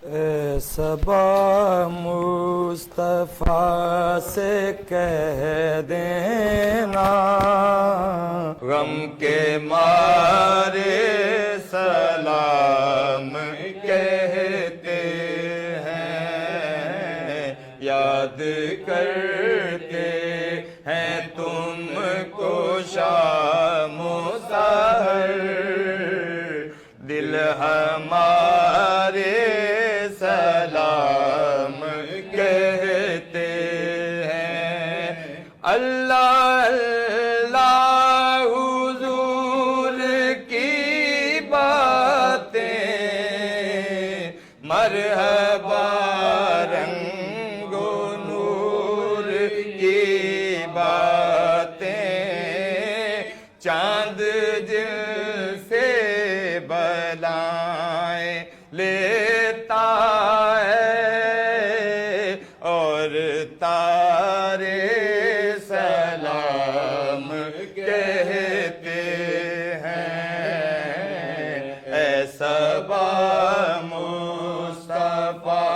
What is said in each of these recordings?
सबा मुस्तफ़ा से कह देना, गम के मारे सलाम कहते हैं, याद करते हैं तुमको शाम सहर, दिल हमारे सलाम कहते हैं। अल्लाह अल्लाह हुजूर की बातें, मरहबा रंगो नूर की बातें, चांद जिनसे बलाएं लेता और तारे सलाम कहते हैं। ऐसा मुस्तफा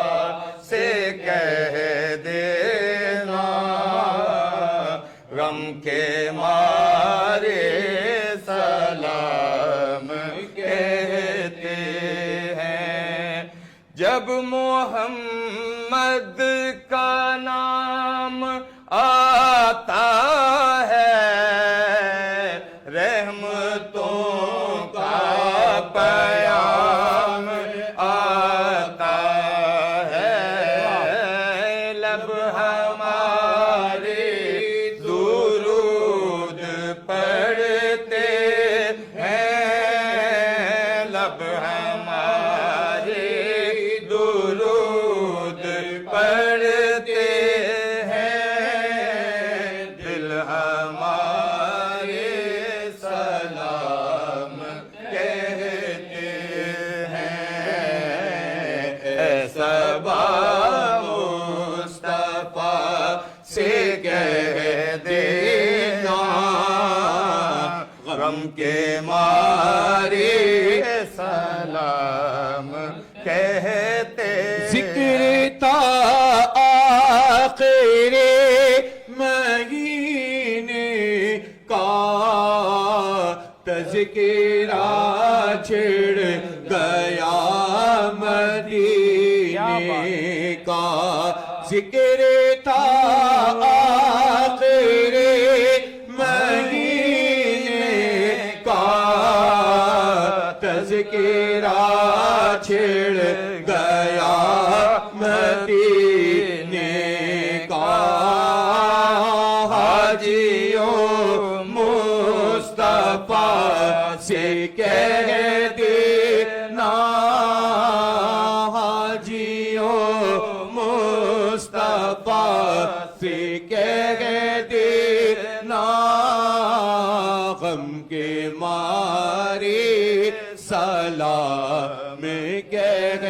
से कह देना, गम के मारे सलाम कहते हैं। जब मोहम्मद का नाम आता है, रहमतों का पयाम आता है, लब हमारे दुरूद पढ़ते हैं, लब हमारे दुरूद पढ़ते हैं, दिल हमारे सलाम कहते हैं। ऐसा मुस्तफा से कह देना, गम के मारे सलाम कहते। जिक्र आखिरे महीने का, तज़किरा छिड़ गया मदीने का। जिक्र था आखिरे महीने का, तज़किरा छिड़ गया मदीने का। हाजियों मुस्तफा से कह देना, हाजियों मुस्तफा से कह देना, गम के मारे सलाम कह